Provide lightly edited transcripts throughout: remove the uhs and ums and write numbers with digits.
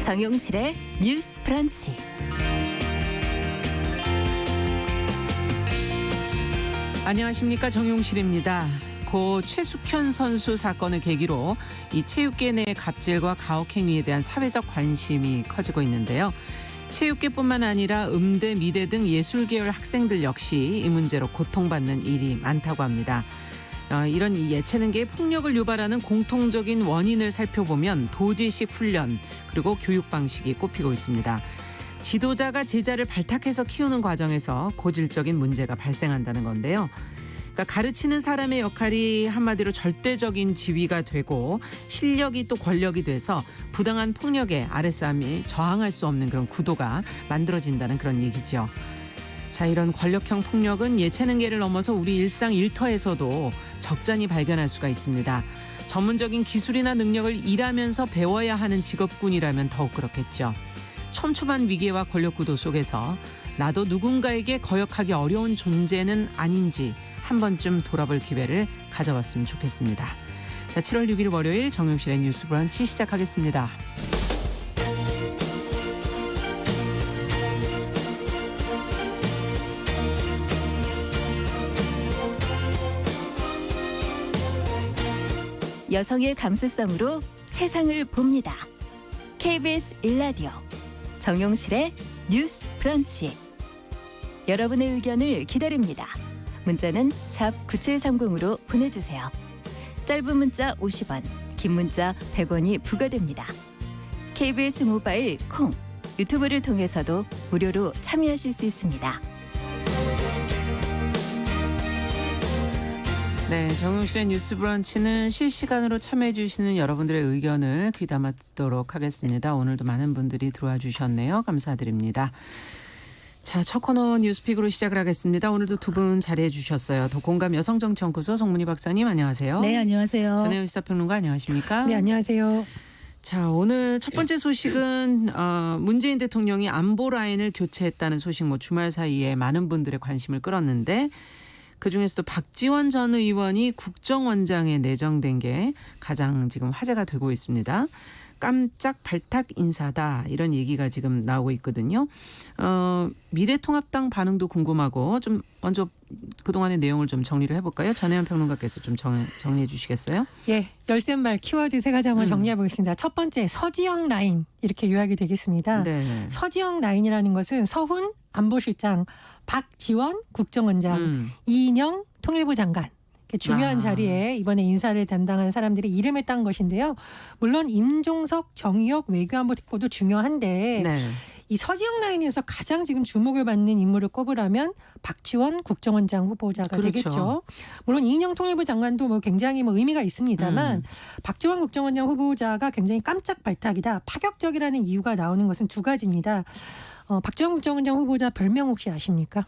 정용실의 뉴스 브런치. 안녕하십니까, 정용실입니다. 고 최숙현 선수 사건을 계기로 이 체육계 내 갑질과 가혹행위에 대한 사회적 관심이 커지고 있는데요. 체육계뿐만 아니라 음대, 미대 등 예술계열 학생들 역시 이 문제로 고통받는 일이 많다고 합니다. 이런 예체능계의 폭력을 유발하는 공통적인 원인을 살펴보면 도지식 훈련 그리고 교육 방식이 꼽히고 있습니다. 지도자가 제자를 발탁해서 키우는 과정에서 고질적인 문제가 발생한다는 건데요. 그러니까 가르치는 사람의 역할이 한마디로 절대적인 지위가 되고 실력이 또 권력이 돼서 부당한 폭력에 아랫사람이 저항할 수 없는 그런 구도가 만들어진다는 그런 얘기죠. 자, 이런 권력형 폭력은 예체능계를 넘어서 우리 일상 일터에서도 적잖이 발견할 수가 있습니다. 전문적인 기술이나 능력을 일하면서 배워야 하는 직업군이라면 더욱 그렇겠죠. 촘촘한 위계와 권력 구도 속에서 나도 누군가에게 거역하기 어려운 존재는 아닌지 한 번쯤 돌아볼 기회를 가져봤으면 좋겠습니다. 자, 7월 6일 월요일 정용실의 뉴스 브런치 시작하겠습니다. 여성의 감수성으로 세상을 봅니다. KBS 1라디오 정용실의 뉴스 브런치. 여러분의 의견을 기다립니다. 문자는 샵 9730으로 보내주세요. 짧은 문자 50원, 긴 문자 100원이 부과됩니다. KBS 모바일 콩, 유튜브를 통해서도 무료로 참여하실 수 있습니다. 네, 정용실의 뉴스 브런치는 실시간으로 참여해 주시는 여러분들의 의견을 귀담아 듣도록 하겠습니다. 오늘도 많은 분들이 들어와 주셨네요. 감사드립니다. 자, 첫 코너 뉴스픽으로 시작을 하겠습니다. 오늘도 두 분 자리해 주셨어요. 도공감 여성정치연구소 송문희 박사님, 안녕하세요. 네, 안녕하세요. 전혜연 시사평론가, 안녕하십니까? 네, 안녕하세요. 자, 오늘 첫 번째 소식은 문재인 대통령이 안보 라인을 교체했다는 소식, 주말 사이에 많은 분들의 관심을 끌었는데 그중에서도 박지원 전 의원이 국정원장에 내정된 게 가장 지금 화제가 되고 있습니다. 깜짝 발탁 인사다, 이런 얘기가 지금 나오고 있거든요. 미래통합당 반응도 궁금하고 좀 먼저 그동안의 내용을 좀 정리를 해볼까요? 전혜연 평론가께서 좀 정리해 주시겠어요? 예, 열쇠말 키워드 세 가지 한번 정리해 보겠습니다. 첫 번째, 서지영 라인, 이렇게 요약이 되겠습니다. 네. 서지영 라인이라는 것은 서훈 안보실장, 박지원 국정원장, 이인영 통일부 장관, 중요한 자리에 이번에 인사를 담당한 사람들이 이름을 딴 것인데요. 물론 임종석, 정의역 외교안보 특보도 중요한데 네. 이 서지영 라인에서 가장 지금 주목을 받는 인물을 꼽으라면 박지원 국정원장 후보자가 그렇죠. 되겠죠. 물론 이인영 통일부 장관도 굉장히 의미가 있습니다만 박지원 국정원장 후보자가 굉장히 깜짝 발탁이다, 파격적이라는 이유가 나오는 것은 두 가지입니다. 박지원 국정원장 후보자 별명 혹시 아십니까?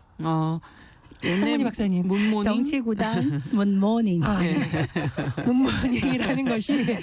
송문희 박사님. 문모닝? 정치구단 문모닝. 네. 문모닝이라는 것이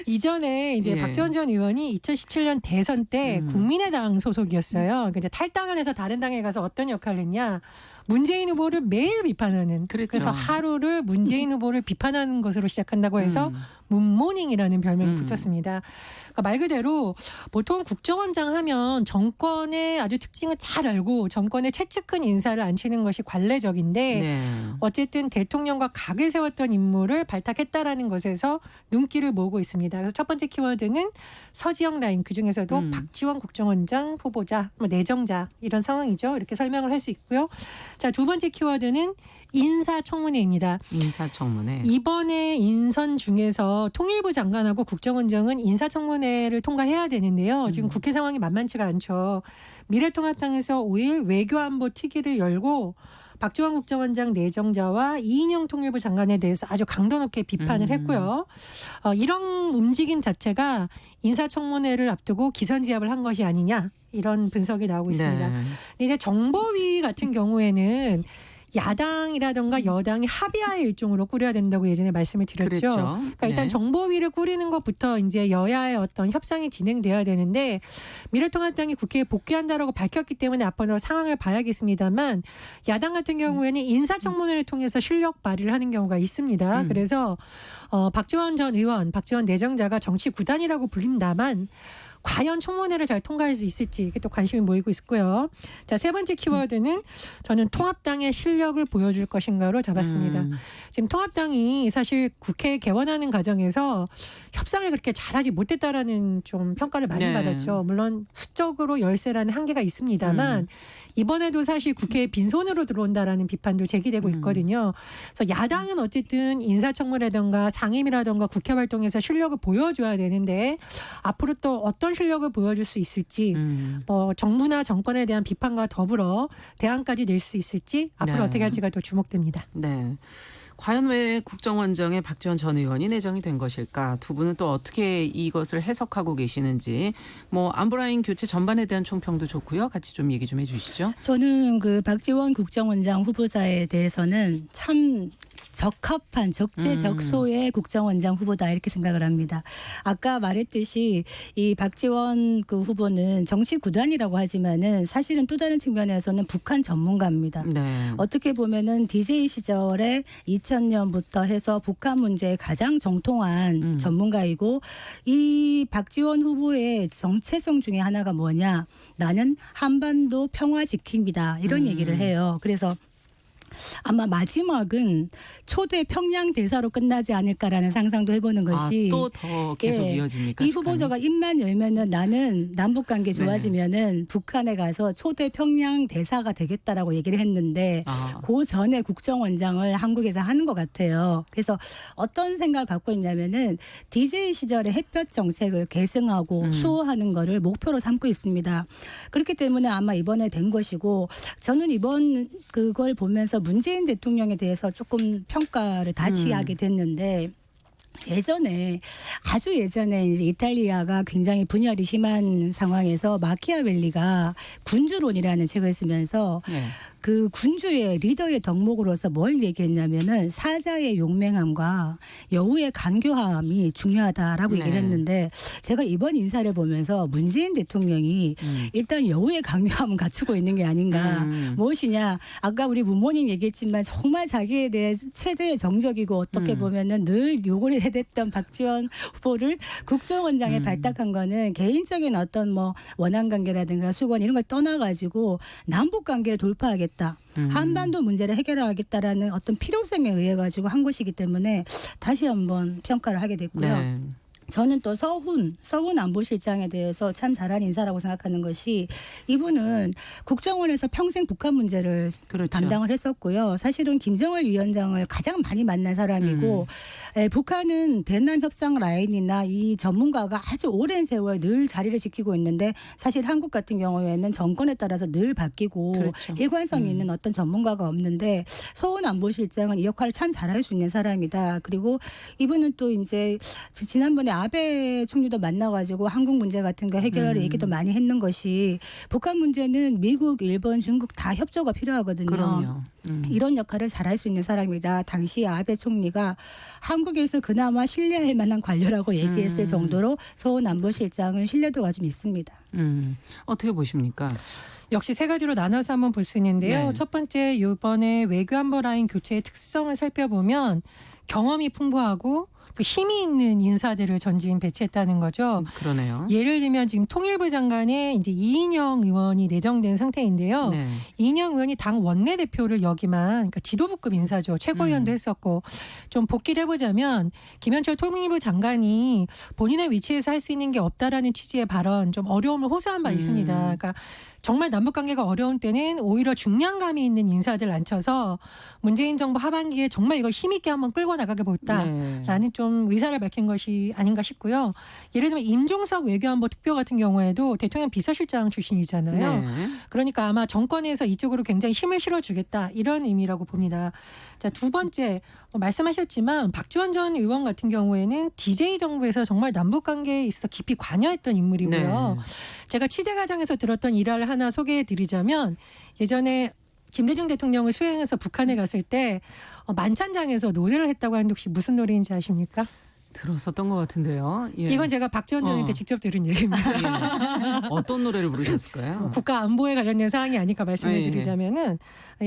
이전에 이제 예. 박지원 전 의원이 2017년 대선 때 국민의당 소속이었어요. 그러니까 이제 탈당을 해서 다른 당에 가서 어떤 역할을 했냐? 문재인 후보를 매일 비판하는. 그랬죠. 그래서 하루를 문재인 후보를 비판하는 것으로 시작한다고 해서 문모닝이라는 별명이 붙었습니다. 그러니까 말 그대로 보통 국정원장 하면 정권의 아주 특징을 잘 알고 정권의 최측근 인사를 앉히는 것이 관례적인데 네. 어쨌든 대통령과 각을 세웠던 인물을 발탁했다라는 것에서 눈길을 모으고 있습니다. 그래서 첫 번째 키워드는 서지영 라인, 그중에서도 박지원 국정원장 후보자, 내정자, 이런 상황이죠. 이렇게 설명을 할 수 있고요. 자, 두 번째 키워드는 인사청문회입니다. 인사청문회. 이번에 인선 중에서 통일부 장관하고 국정원장은 인사청문회를 통과해야 되는데요. 지금 국회 상황이 만만치가 않죠. 미래통합당에서 5일 외교안보 특위를 열고 박지원 국정원장 내정자와 이인영 통일부 장관에 대해서 아주 강도 높게 비판을 했고요. 이런 움직임 자체가 인사청문회를 앞두고 기선제압을 한 것이 아니냐, 이런 분석이 나오고 있습니다. 네. 근데 이제 정보위 같은 경우에는 야당이라든가 여당이 합의하에 일종으로 꾸려야 된다고 예전에 말씀을 드렸죠. 그랬죠. 그러니까 일단 네. 정보위를 꾸리는 것부터 이제 여야의 어떤 협상이 진행돼야 되는데 미래통합당이 국회에 복귀한다라고 밝혔기 때문에 앞으로 상황을 봐야겠습니다만 야당 같은 경우에는 인사청문회를 통해서 실력 발휘를 하는 경우가 있습니다. 그래서 박지원 전 의원, 박지원 내정자가 정치 구단이라고 불린다만 과연 청문회를 잘 통과할 수 있을지 이게 또 관심이 모이고 있고요. 자, 세 번째 키워드는 저는 통합당의 실력을 보여줄 것인가로 잡았습니다. 지금 통합당이 사실 국회 개원하는 과정에서 협상을 그렇게 잘하지 못했다라는 좀 평가를 많이 네. 받았죠. 물론 수적으로 열세라는 한계가 있습니다만 이번에도 사실 국회에 빈손으로 들어온다라는 비판도 제기되고 있거든요. 그래서 야당은 어쨌든 인사청문회라든가 상임이라든가 국회 활동에서 실력을 보여줘야 되는데 앞으로 또 어떤 실력을 보여줄 수 있을지 뭐 정부나 정권에 대한 비판과 더불어 대안까지 낼 수 있을지 앞으로 네. 어떻게 할지가 또 주목됩니다. 네. 과연 왜 국정원장에 박지원 전 의원이 내정이 된 것일까? 두 분은 또 어떻게 이것을 해석하고 계시는지 뭐 안보라인 교체 전반에 대한 총평도 좋고요. 같이 좀 얘기 좀 해주시죠. 저는 그 박지원 국정원장 후보자에 대해서는 참 적합한 적재적소의 국정원장 후보다 이렇게 생각을 합니다. 아까 말했듯이 이 박지원 그 후보는 정치 구단이라고 하지만은 사실은 또 다른 측면에서는 북한 전문가입니다. 네. 어떻게 보면은 DJ 시절에 2000년부터 해서 북한 문제에 가장 정통한 전문가이고 이 박지원 후보의 정체성 중에 하나가 뭐냐? 나는 한반도 평화 지킴이다. 이런 얘기를 해요. 그래서 아마 마지막은 초대 평양 대사로 끝나지 않을까라는 상상도 해보는 것이 또 더 계속 예, 이어집니까? 이 후보자가 입만 열면은 나는 남북 관계 좋아지면은 북한에 가서 초대 평양 대사가 되겠다라고 얘기를 했는데 그 전에 국정원장을 한국에서 하는 것 같아요. 그래서 어떤 생각을 갖고 있냐면은 DJ 시절에 햇볕 정책을 계승하고 수호하는 거를 목표로 삼고 있습니다. 그렇기 때문에 아마 이번에 된 것이고 저는 이번 그걸 보면서 문재인 대통령에 대해서 조금 평가를 다시 하게 됐는데 예전에 아주 예전에 이제 이탈리아가 굉장히 분열이 심한 상황에서 마키아벨리가 군주론이라는 책을 쓰면서 네. 그 군주의 리더의 덕목으로서 뭘 얘기했냐면은 사자의 용맹함과 여우의 간교함이 중요하다라고 네. 얘기를 했는데 제가 이번 인사를 보면서 문재인 대통령이 일단 여우의 간교함은 갖추고 있는 게 아닌가. 무엇이냐. 아까 우리 문모님 얘기했지만 정말 자기에 대해 최대의 정적이고 어떻게 보면은 늘 요구를 해댔던 박지원 후보를 국정원장에 발탁한 거는 개인적인 어떤 뭐 원한 관계라든가 수건 이런 걸 떠나가지고 남북 관계를 돌파하겠다. 한반도 문제를 해결하겠다라는 어떤 필요성에 의해 가지고 한 것이기 때문에 다시 한번 평가를 하게 됐고요. 네. 저는 또 서훈 안보실장에 대해서 참 잘한 인사라고 생각하는 것이 이분은 국정원에서 평생 북한 문제를 그렇죠. 담당을 했었고요. 사실은 김정일 위원장을 가장 많이 만난 사람이고 북한은 대남 협상 라인이나 이 전문가가 아주 오랜 세월 늘 자리를 지키고 있는데 사실 한국 같은 경우에는 정권에 따라서 늘 바뀌고 그렇죠. 일관성이 있는 어떤 전문가가 없는데 서훈 안보실장은 이 역할을 참 잘할 수 있는 사람이다. 그리고 이분은 또 이제 지난번에 아베 총리도 만나가지고 한국 문제 같은 거 해결 얘기도 많이 했는 것이 북한 문제는 미국, 일본, 중국 다 협조가 필요하거든요. 그럼요. 이런 역할을 잘할 수 있는 사람이다. 당시 아베 총리가 한국에서 그나마 신뢰할 만한 관료라고 얘기했을 정도로 서훈 안보실장은 신뢰도가 좀 있습니다. 어떻게 보십니까? 역시 세 가지로 나눠서 한번 볼 수 있는데요. 네. 첫 번째 이번에 외교안보 라인 교체의 특성을 살펴보면 경험이 풍부하고 그 힘이 있는 인사들을 전진 배치했다는 거죠. 그러네요. 예를 들면 지금 통일부 장관에 이제 이인영 의원이 내정된 상태인데요. 네. 이인영 의원이 당 원내대표를 역임한 그러니까 지도부급 인사죠. 최고위원도 했었고 좀 복귀를 해보자면 김현철 통일부 장관이 본인의 위치에서 할 수 있는 게 없다라는 취지의 발언 좀 어려움을 호소한 바 있습니다. 그러니까 정말 남북관계가 어려운 때는 오히려 중량감이 있는 인사들 앉혀서 문재인 정부 하반기에 정말 이걸 힘있게 한번 끌고 나가게 볼다라는 좀 의사를 밝힌 것이 아닌가 싶고요. 예를 들면 임종석 외교안보 특보 같은 경우에도 대통령 비서실장 출신이잖아요. 네. 그러니까 아마 정권에서 이쪽으로 굉장히 힘을 실어주겠다 이런 의미라고 봅니다. 자, 두 번째 말씀하셨지만 박지원 전 의원 같은 경우에는 DJ 정부에서 정말 남북관계에 있어 깊이 관여했던 인물이고요. 네. 제가 취재 과정에서 들었던 일화를 하나 소개해드리자면 예전에 김대중 대통령을 수행해서 북한에 갔을 때 만찬장에서 노래를 했다고 하는데 혹시 무슨 노래인지 아십니까? 들었었던 것 같은데요. 예. 이건 제가 박지원 전 의원한테 직접 들은 얘기입니다. 예. 어떤 노래를 부르셨을까요? 국가 안보에 관련된 사항이 아니까 말씀을 드리자면은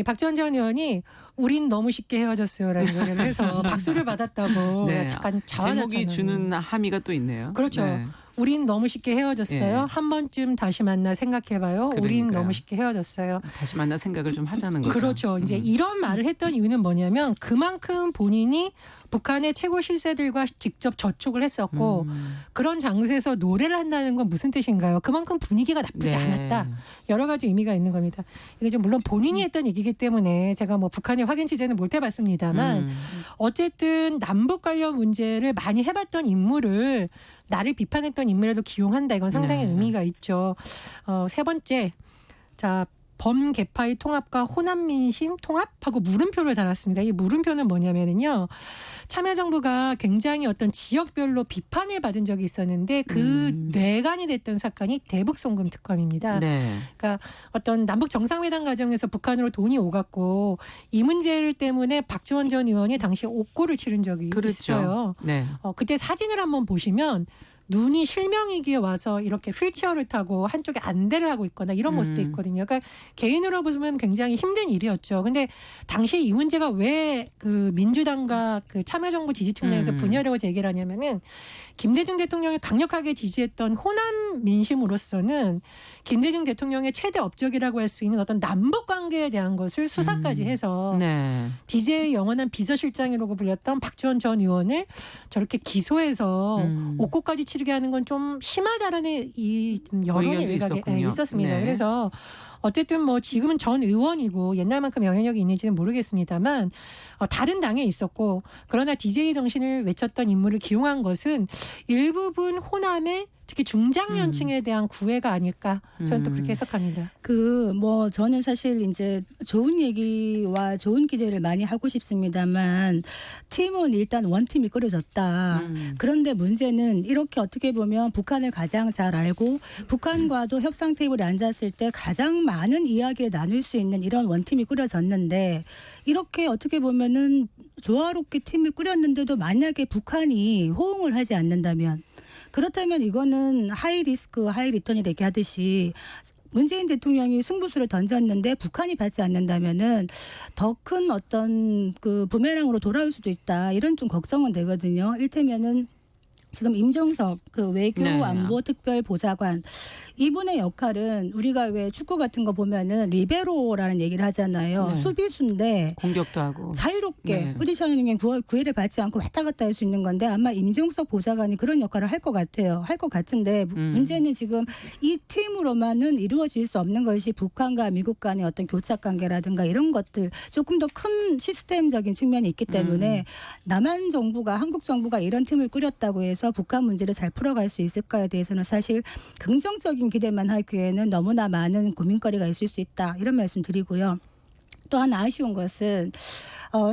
박지원 전 의원이 우린 너무 쉽게 헤어졌어요라는 노래를 해서 박수를 받았다고 네. 잠깐 자화자찬을. 제목이 주는 함의가 또 있네요. 그렇죠. 네. 우린 너무 쉽게 헤어졌어요. 예. 한 번쯤 다시 만나 생각해봐요. 우린 그러니까요. 너무 쉽게 헤어졌어요. 다시 만나 생각을 좀 하자는 거죠. 그렇죠. 이제 이런 말을 했던 이유는 뭐냐면 그만큼 본인이 북한의 최고 실세들과 직접 접촉을 했었고 그런 장소에서 노래를 한다는 건 무슨 뜻인가요? 그만큼 분위기가 나쁘지 네. 않았다. 여러 가지 의미가 있는 겁니다. 이게 좀 물론 본인이 했던 얘기이기 때문에 제가 뭐 북한의 확인 취재는 못 해봤습니다만 어쨌든 남북 관련 문제를 많이 해봤던 인물을 나를 비판했던 인물에도 기용한다. 이건 상당히 네. 의미가 있죠. 세 번째, 자 범개파의 통합과 호남민심 통합하고 물음표를 달았습니다. 이 물음표는 뭐냐면요. 참여정부가 굉장히 어떤 지역별로 비판을 받은 적이 있었는데 그 뇌관이 됐던 사건이 대북송금 특검입니다. 네. 그러니까 어떤 남북 정상회담 과정에서 북한으로 돈이 오갔고 이 문제를 때문에 박지원 전 의원이 당시 옥고를 치른 적이 그렇죠. 있어요. 네. 그때 사진을 한번 보시면 눈이 실명이기에 와서 이렇게 휠체어를 타고 한쪽에 안대를 하고 있거나 이런 모습도 있거든요. 그러니까 개인으로 보면 굉장히 힘든 일이었죠. 근데 당시에 이 문제가 왜 그 민주당과 그 참여정부 지지층 내에서 분열하고 제기를 하냐면은 김대중 대통령을 강력하게 지지했던 호남 민심으로서는 김대중 대통령의 최대 업적이라고 할 수 있는 어떤 남북 관계에 대한 것을 수사까지 해서 네. DJ의 영원한 비서실장이라고 불렸던 박지원 전 의원을 저렇게 기소해서 옥고까지 치르게 하는 건 좀 심하다라는 이 여론이 의견도 일각에 있었군요. 있었습니다. 네. 그래서 어쨌든 뭐 지금은 전 의원이고 옛날만큼 영향력이 있는지는 모르겠습니다만 다른 당에 있었고 그러나 DJ 정신을 외쳤던 인물을 기용한 것은 일부분 호남의 특히 중장년층에 대한 구애가 아닐까 저는 또 그렇게 해석합니다. 저는 사실 이제 좋은 얘기와 좋은 기대를 많이 하고 싶습니다만 팀은 일단 원팀이 꾸려졌다. 그런데 문제는 이렇게 어떻게 보면 북한을 가장 잘 알고 북한과도 협상 테이블에 앉았을 때 가장 많은 이야기를 나눌 수 있는 이런 원팀이 꾸려졌는데 이렇게 어떻게 보면은 조화롭게 팀을 꾸렸는데도 만약에 북한이 호응을 하지 않는다면 그렇다면 이거는 하이 리스크 하이 리턴이 되게 하듯이 문재인 대통령이 승부수를 던졌는데 북한이 받지 않는다면은 더 큰 어떤 그 부메랑으로 돌아올 수도 있다. 이런 좀 걱정은 되거든요. 이를테면은 지금 임종석 그 외교 네. 안보 특별 보좌관 이분의 역할은 우리가 왜 축구 같은 거 보면은 리베로라는 얘기를 하잖아요. 네. 수비수인데 공격도 하고 자유롭게 네. 포지셔닝에 구애를 받지 않고 왔다 갔다 할 수 있는 건데 아마 임종석 보좌관이 그런 역할을 할 것 같아요. 할 것 같은데 문제는 지금 이 팀으로만은 이루어질 수 없는 것이 북한과 미국 간의 어떤 교착 관계라든가 이런 것들 조금 더 큰 시스템적인 측면이 있기 때문에 남한 정부가 한국 정부가 이런 팀을 꾸렸다고 해서 북한 문제를 잘 풀어갈 수 있을까에 대해서는 사실 긍정적인 기대만 하기에는 너무나 많은 고민거리가 있을 수 있다. 이런 말씀 드리고요. 또 하나 아쉬운 것은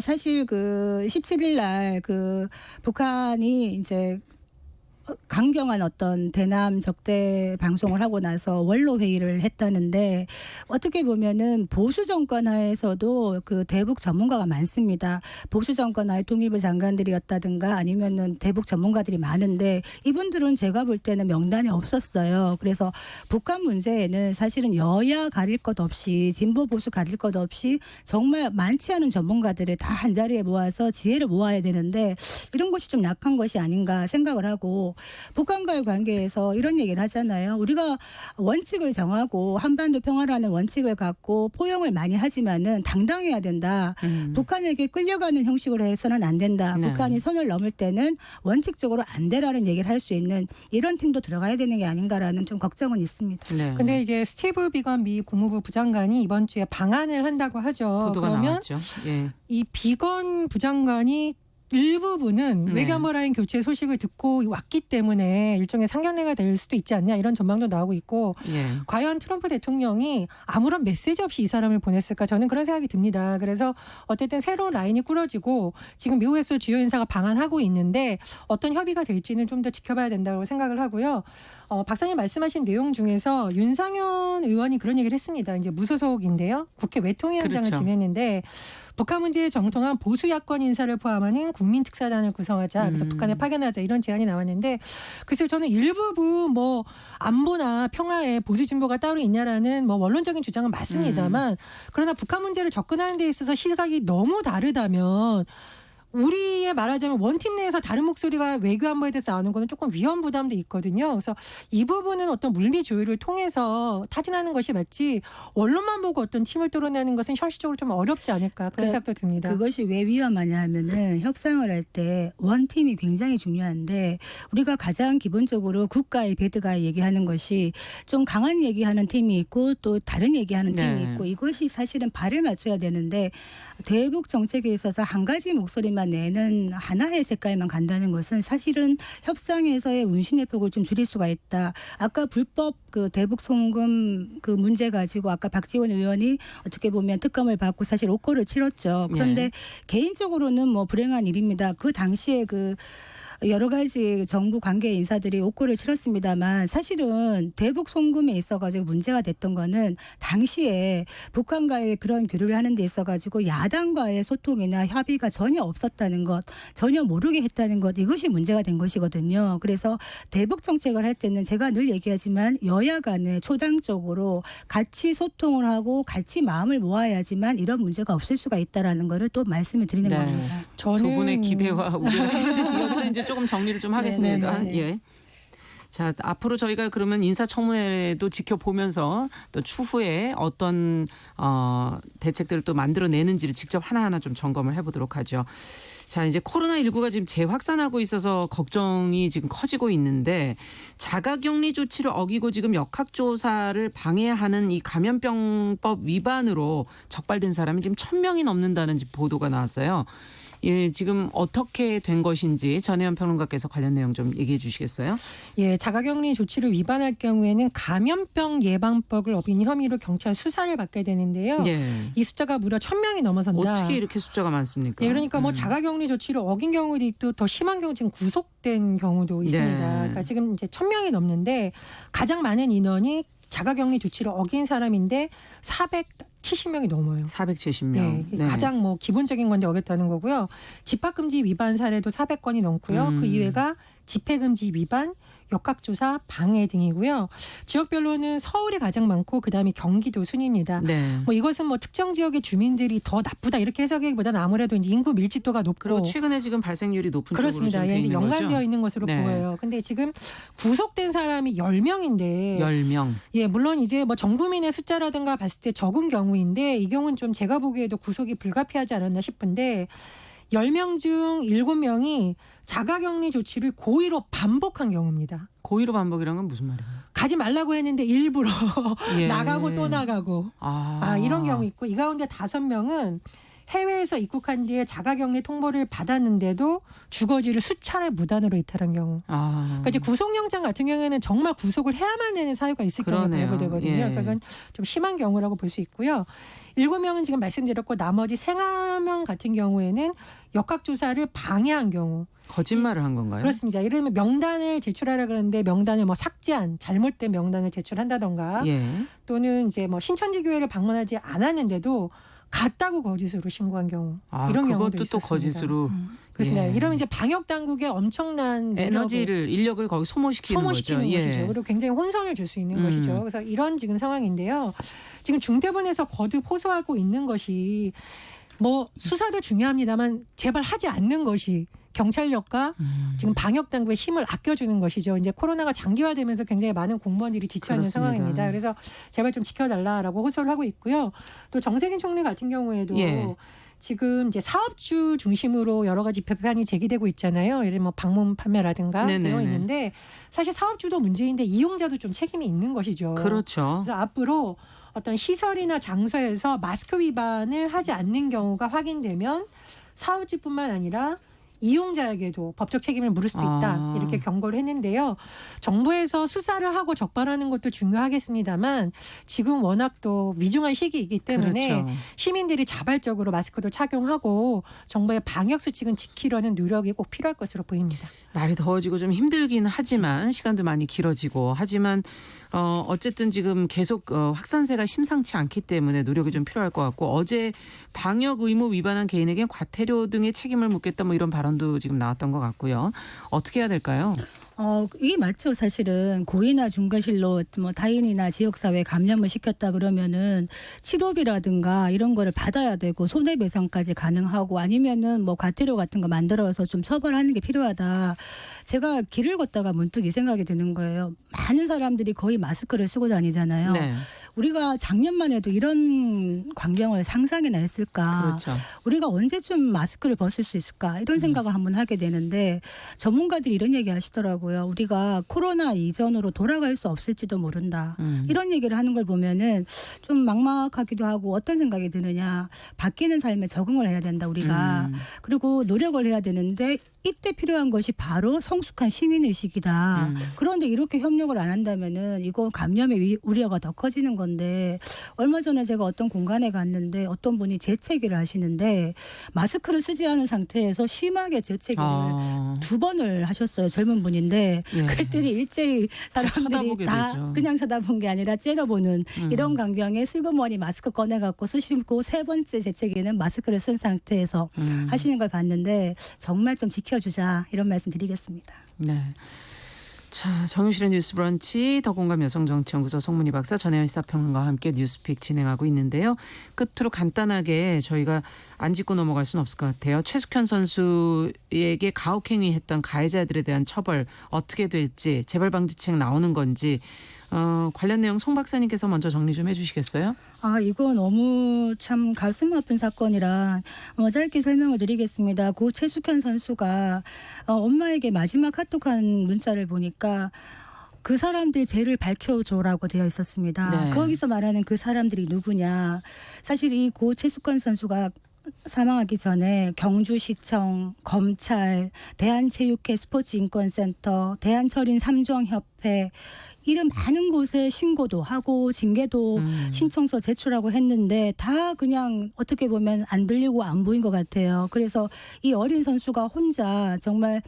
사실 그 17일 날 그 북한이 이제 강경한 어떤 대남 적대 방송을 하고 나서 원로 회의를 했다는데 어떻게 보면은 보수 정권 하에서도 그 대북 전문가가 많습니다. 보수 정권 하에 통일부 장관들이었다든가 아니면은 대북 전문가들이 많은데 이분들은 제가 볼 때는 명단이 없었어요. 그래서 북한 문제에는 사실은 여야 가릴 것 없이 진보 보수 가릴 것 없이 정말 많지 않은 전문가들을 다 한 자리에 모아서 지혜를 모아야 되는데 이런 것이 좀 약한 것이 아닌가 생각을 하고 북한과의 관계에서 이런 얘기를 하잖아요. 우리가 원칙을 정하고 한반도 평화라는 원칙을 갖고 포용을 많이 하지만은 당당해야 된다. 북한에게 끌려가는 형식으로 해서는 안 된다. 네. 북한이 선을 넘을 때는 원칙적으로 안 되라는 얘기를 할 수 있는 이런 팀도 들어가야 되는 게 아닌가라는 좀 걱정은 있습니다. 네. 근데 이제 스티브 비건 미 국무부 부장관이 이번 주에 방한을 한다고 하죠. 보도가 그러면 나왔죠. 예. 이 비건 부장관이 일부분은 네. 외교안보 라인 교체 소식을 듣고 왔기 때문에 일종의 상견례가 될 수도 있지 않냐 이런 전망도 나오고 있고 예. 과연 트럼프 대통령이 아무런 메시지 없이 이 사람을 보냈을까 저는 그런 생각이 듭니다. 그래서 어쨌든 새로운 라인이 꾸려지고 지금 미국에서 주요 인사가 방한하고 있는데 어떤 협의가 될지는 좀 더 지켜봐야 된다고 생각을 하고요. 박사님 말씀하신 내용 중에서 윤상현 의원이 그런 얘기를 했습니다. 이제 무소속인데요. 국회 외통위원장을 그렇죠. 지냈는데 북한 문제에 정통한 보수 야권 인사를 포함하는 국민특사단을 구성하자. 그래서 북한에 파견하자 이런 제안이 나왔는데 글쎄요 저는 일부분 뭐 안보나 평화에 보수 진보가 따로 있냐라는 뭐 원론적인 주장은 맞습니다만 그러나 북한 문제를 접근하는 데 있어서 시각이 너무 다르다면 우리의 말하자면 원팀 내에서 다른 목소리가 외교 안보에 대해서 나오는 거는 조금 위험 부담도 있거든요. 그래서 이 부분은 어떤 물밑 조율을 통해서 타진하는 것이 맞지 언론만 보고 어떤 팀을 뚫어내는 것은 현실적으로 좀 어렵지 않을까 그런 생각도 듭니다. 그것이 왜 위험하냐 하면은 협상을 할 때 원팀이 굉장히 중요한데 우리가 가장 기본적으로 굿가이 배드가이 얘기하는 것이 좀 강한 얘기하는 팀이 있고 또 다른 얘기하는 팀이 네. 있고 이것이 사실은 발을 맞춰야 되는데 대북 정책에 있어서 한 가지 목소리만 내는 하나의 색깔만 간다는 것은 사실은 협상에서의 운신의 폭을 좀 줄일 수가 있다. 아까 불법 그 대북 송금 그 문제 가지고 아까 박지원 의원이 어떻게 보면 특검을 받고 사실 옥고를 치렀죠. 그런데 네. 개인적으로는 뭐 불행한 일입니다. 그 당시에 그 여러 가지 정부 관계 인사들이 옥고를 치렀습니다만 사실은 대북 송금에 있어가지고 문제가 됐던 거는 당시에 북한과의 그런 교류를 하는 데 있어가지고 야당과의 소통이나 협의가 전혀 없었다는 것, 전혀 모르게 했다는 것 이것이 문제가 된 것이거든요. 그래서 대북 정책을 할 때는 제가 늘 얘기하지만 여야 간에 초당적으로 같이 소통을 하고 같이 마음을 모아야지만 이런 문제가 없을 수가 있다라는 거를 또 말씀을 드리는 네. 겁니다. 저는 두 분의 기대와 우려를 해주시 여기서 이제 조금 정리를 좀 하겠습니다. 네네네. 예. 자, 앞으로 저희가 그러면 인사청문회도 지켜보면서 또 추후에 어떤 대책들을 또 만들어내는지를 직접 하나하나 좀 점검을 해보도록 하죠. 자, 이제 코로나19가 지금 재확산하고 있어서 걱정이 지금 커지고 있는데 자가격리 조치를 어기고 지금 역학조사를 방해하는 이 감염병법 위반으로 적발된 사람이 지금 1,000명이 넘는다는 보도가 나왔어요. 예, 지금 어떻게 된 것인지 전혜연 평론가께서 관련 내용 좀 얘기해 주시겠어요? 예, 자가격리 조치를 위반할 경우에는 감염병 예방법을 어긴 혐의로 경찰 수사를 받게 되는데요. 예. 이 숫자가 무려 1,000명이 넘어선다. 어떻게 이렇게 숫자가 많습니까? 예, 그러니까 뭐 자가격리 조치를 어긴 경우도 있고 더 심한 경우 지금 구속된 경우도 있습니다. 네. 그러니까 지금 이제 1,000명이 넘는데 가장 많은 인원이 자가격리 조치를 어긴 사람인데 470명이 넘어요. 470명. 네, 가장 뭐 기본적인 건데 어겼다는 거고요. 집합금지 위반 사례도 400건이 넘고요. 그 이외가 집회금지 위반, 역학조사, 방해 등이고요. 지역별로는 서울이 가장 많고 그다음에 경기도 순입니다. 네. 뭐 이것은 뭐 특정 지역의 주민들이 더 나쁘다 이렇게 해석하기보다는 아무래도 이제 인구 밀집도가 높고 그리고 최근에 지금 발생률이 높은 그렇습니다. 쪽으로 예, 이제 지금 돼 있는 연관되어 거죠? 있는 것으로 네. 보여요. 근데 지금 구속된 사람이 10명인데 10명. 예, 물론 이제 뭐 전 국민의 숫자라든가 봤을 때 적은 경우인데 이 경우는 좀 제가 보기에도 구속이 불가피하지 않았나 싶은데 10명 중 7명이 자가격리 조치를 고의로 반복한 경우입니다. 고의로 반복이란 건 무슨 말이에요? 가지 말라고 했는데 일부러 예. 나가고 또 나가고 이런 경우 있고 이 가운데 5명은 해외에서 입국한 뒤에 자가격리 통보를 받았는데도 주거지를 수차례 무단으로 이탈한 경우. 그러니까 이제 구속영장 같은 경우에는 정말 구속을 해야만 되는 사유가 있을 경우에 그러네요. 발부되거든요. 예. 그러니까 그건 좀 심한 경우라고 볼 수 있고요. 7명은 지금 말씀드렸고 나머지 3명 같은 경우에는 역학조사를 방해한 경우. 거짓말을 한 건가요? 그렇습니다. 예를 들면 명단을 제출하라 그러는데 명단을 뭐 삭제한 잘못된 명단을 제출한다던가 예. 또는 이제 뭐 신천지 교회를 방문하지 않았는데도 갔다고 거짓으로 신고한 경우 이런 경우도 그것도 또 있었습니다. 거짓으로. 그렇습니다. 예. 이러면 이제 방역 당국의 엄청난 에너지를 인력을 거기 소모시키는 소모시키는 거죠. 것이죠. 예. 그리고 굉장히 혼선을 줄 수 있는 것이죠. 그래서 이런 지금 상황인데요. 지금 중대본에서 거듭 호소하고 있는 것이 뭐 수사도 중요합니다만 제발 하지 않는 것이 경찰력과 지금 방역 당국의 힘을 아껴주는 것이죠. 이제 코로나가 장기화되면서 굉장히 많은 공무원들이 지쳐 있는 그렇습니다. 상황입니다. 그래서 제발 좀 지켜달라라고 호소를 하고 있고요. 또 정세균 총리 같은 경우에도 예. 지금 이제 사업주 중심으로 여러 가지 비판이 제기되고 있잖아요. 예를 들면 뭐 방문 판매라든가 네네네. 되어 있는데 사실 사업주도 문제인데 이용자도 좀 책임이 있는 것이죠. 그렇죠. 그래서 앞으로 어떤 시설이나 장소에서 마스크 위반을 하지 않는 경우가 확인되면 사업주뿐만 아니라 이용자에게도 법적 책임을 물을 수도 있다. 이렇게 경고를 했는데요. 정부에서 수사를 하고 적발하는 것도 중요하겠습니다만 지금 워낙 또 위중한 시기이기 때문에 그렇죠. 시민들이 자발적으로 마스크도 착용하고 정부의 방역 수칙은 지키려는 노력이 꼭 필요할 것으로 보입니다. 날이 더워지고 좀 힘들긴 하지만 시간도 많이 길어지고 하지만 어쨌든 지금 계속 확산세가 심상치 않기 때문에 노력이 좀 필요할 것 같고 어제 방역 의무 위반한 개인에게 과태료 등의 책임을 묻겠다 뭐 이런 발언도 지금 나왔던 것 같고요. 어떻게 해야 될까요? 이게 맞죠. 사실은 고의나 중과실로 뭐 타인이나 지역사회에 감염을 시켰다 그러면은 치료비라든가 이런 거를 받아야 되고 손해배상까지 가능하고 아니면은 뭐 과태료 같은 거 만들어서 좀 처벌하는 게 필요하다. 제가 길을 걷다가 문득 이 생각이 드는 거예요. 많은 사람들이 거의 마스크를 쓰고 다니잖아요. 네. 우리가 작년만 해도 이런 광경을 상상이나 했을까. 그렇죠. 우리가 언제쯤 마스크를 벗을 수 있을까 이런 생각을 한번 하게 되는데 전문가들이 이런 얘기 하시더라고요. 우리가 코로나 이전으로 돌아갈 수 없을지도 모른다. 이런 얘기를 하는 걸 보면은 좀 막막하기도 하고 어떤 생각이 드느냐. 바뀌는 삶에 적응을 해야 된다 우리가. 그리고 노력을 해야 되는데 이때 필요한 것이 바로 성숙한 시민의식이다. 그런데 이렇게 협력을 안 한다면은 이거 감염의 우려가 더 커지는 건데 얼마 전에 제가 어떤 공간에 갔는데 어떤 분이 재채기를 하시는데 마스크를 쓰지 않은 상태에서 심하게 재채기를 2번을 하셨어요. 젊은 분인데 예. 그랬더니 일제히 사람들이 쳐다보게 다 되죠. 그냥 쳐다본 게 아니라 째려보는 이런 광경에 슬그머니 마스크 꺼내갖고 쓰시고 3번째 재채기는 마스크를 쓴 상태에서 하시는 걸 봤는데 정말 좀 지켜주자 이런 말씀 드리겠습니다. 네. 자, 정용실의 뉴스 브런치 더공감 여성정치연구소 송문희 박사 전혜연 시사평론가와 함께 뉴스픽 진행하고 있는데요. 끝으로 간단하게 저희가 안 짚고 넘어갈 수는 없을 것 같아요. 최숙현 선수에게 가혹행위했던 가해자들에 대한 처벌 어떻게 될지 재발방지책 나오는 건지 관련 내용 송 박사님께서 먼저 정리 좀 해주시겠어요? 이거 너무 참 가슴 아픈 사건이라 짧게 설명을 드리겠습니다. 고 최숙현 선수가 엄마에게 마지막 카톡한 문자를 보니까 그 사람들의 죄를 밝혀줘라고 되어 있었습니다. 네. 거기서 말하는 그 사람들이 누구냐. 사실 이 고 최숙현 선수가 사망하기 전에 경주시청, 검찰, 대한체육회 스포츠인권센터, 대한철인 3종협회 이런 많은 곳에 신고도 하고 징계도 신청서 제출하고 했는데 다 그냥 어떻게 보면 안 들리고 안 보인 것 같아요. 그래서 이 어린 선수가 혼자 정말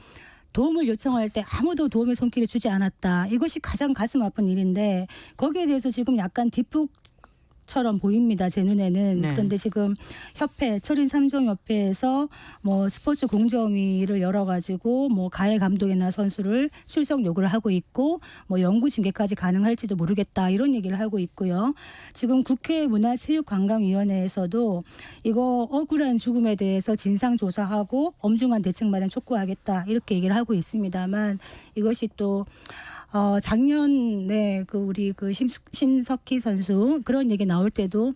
도움을 요청할 때 아무도 도움의 손길을 주지 않았다. 이것이 가장 가슴 아픈 일인데 거기에 대해서 지금 약간 뒷북처럼 보입니다. 제 눈에는. 네. 그런데 지금 협회, 철인 3종 협회에서 뭐 스포츠 공정위를 열어가지고 뭐 가해 감독이나 선수를 출석 요구를 하고 있고 뭐 영구 징계까지 가능할지도 모르겠다 이런 얘기를 하고 있고요. 지금 국회 문화체육관광위원회에서도 이거 억울한 죽음에 대해서 진상 조사하고 엄중한 대책 마련 촉구하겠다 이렇게 얘기를 하고 있습니다만 이것이 또 작년에 우리 심석희 선수 그런 얘기 나올 때도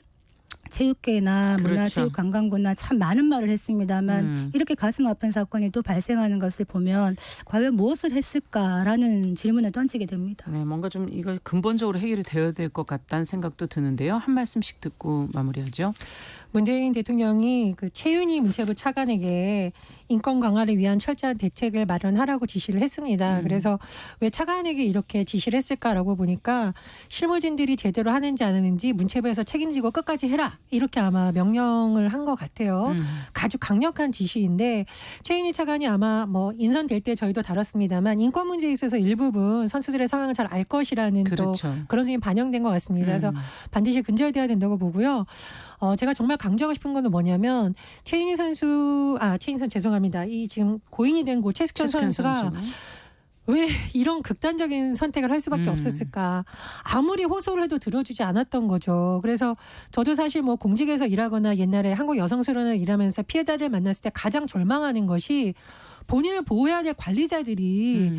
체육계나 그렇죠. 문화체육관광부나 참 많은 말을 했습니다만 이렇게 가슴 아픈 사건이 또 발생하는 것을 보면 과연 무엇을 했을까라는 질문을 던지게 됩니다. 네, 뭔가 좀 이거 근본적으로 해결이 되어야 될 것 같다는 생각도 드는데요. 한 말씀씩 듣고 마무리하죠. 문재인 대통령이 그 최윤희 문체부 차관에게 인권 강화를 위한 철저한 대책을 마련하라고 지시를 했습니다. 그래서 왜 차관에게 이렇게 지시를 했을까라고 보니까 실무진들이 제대로 하는지 안 하는지 문체부에서 책임지고 끝까지 해라 이렇게 아마 명령을 한 것 같아요. 아주 강력한 지시인데 최윤희 차관이 아마 뭐 인선될 때 저희도 다뤘습니다만 인권 문제에 있어서 일부분 선수들의 상황을 잘 알 것이라는 그렇죠. 또 그런 점이 반영된 것 같습니다. 그래서 반드시 근절돼야 된다고 보고요. 제가 정말 강조하고 싶은 거는 뭐냐면 최윤희 선수 죄송합니다. 이 지금 고인이 된 고 최숙현 선수가 왜 이런 극단적인 선택을 할 수밖에 없었을까. 아무리 호소를 해도 들어주지 않았던 거죠. 그래서 저도 사실 뭐 공직에서 일하거나 옛날에 한국여성수련을 일하면서 피해자를 만났을 때 가장 절망하는 것이 본인을 보호해야 될 관리자들이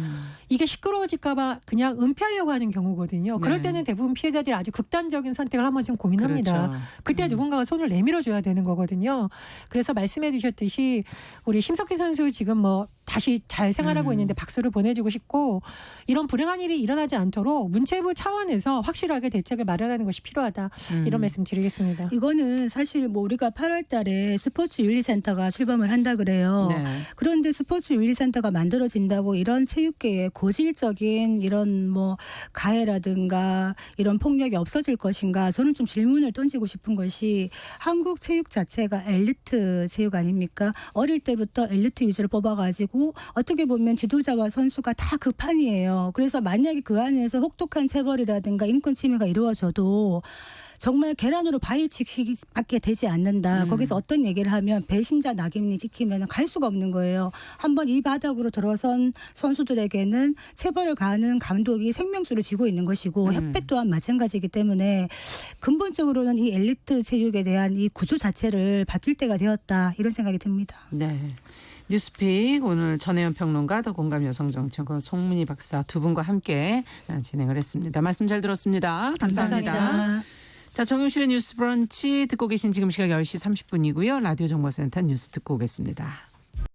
이게 시끄러워질까 봐 그냥 은폐하려고 하는 경우거든요. 그럴 때는 대부분 피해자들이 아주 극단적인 선택을 한 번쯤 고민합니다. 그렇죠. 그때 누군가가 손을 내밀어줘야 되는 거거든요. 그래서 말씀해 주셨듯이 우리 심석희 선수 지금 뭐 다시 잘 생활하고 있는데 박수를 보내주고 싶고 이런 불행한 일이 일어나지 않도록 문체부 차원에서 확실하게 대책을 마련하는 것이 필요하다. 이런 말씀 드리겠습니다. 이거는 사실 뭐 우리가 8월 달에 스포츠 윤리센터가 출범을 한다 그래요. 네. 그런데 스포츠 윤리센터가 만들어진다고 이런 체육계에 고질적인 이런 뭐 가해라든가 이런 폭력이 없어질 것인가 저는 좀 질문을 던지고 싶은 것이 한국 체육 자체가 엘리트 체육 아닙니까? 어릴 때부터 엘리트 위주로 뽑아가지고 그리고 어떻게 보면 지도자와 선수가 다 그 판이에요. 그래서 만약에 그 안에서 혹독한 체벌이라든가 인권 침해가 이루어져도 정말 계란으로 바위치기밖에 되지 않는다. 거기서 어떤 얘기를 하면 배신자 낙인이 찍히면 갈 수가 없는 거예요. 한번 이 바닥으로 들어선 선수들에게는 체벌을 가하는 감독이 생명수를 쥐고 있는 것이고 협회 또한 마찬가지이기 때문에 근본적으로는 이 엘리트 체육에 대한 이 구조 자체를 바뀔 때가 되었다. 이런 생각이 듭니다. 네. 뉴스픽 오늘 전혜연 평론가 더 공감 여성정치연구원 송문희 박사 두 분과 함께 진행을 했습니다. 말씀 잘 들었습니다. 감사합니다. 자, 정용실의 뉴스 브런치 듣고 계신 지금 시각 10시 30분이고요. 라디오 정보센터 뉴스 듣고 오겠습니다.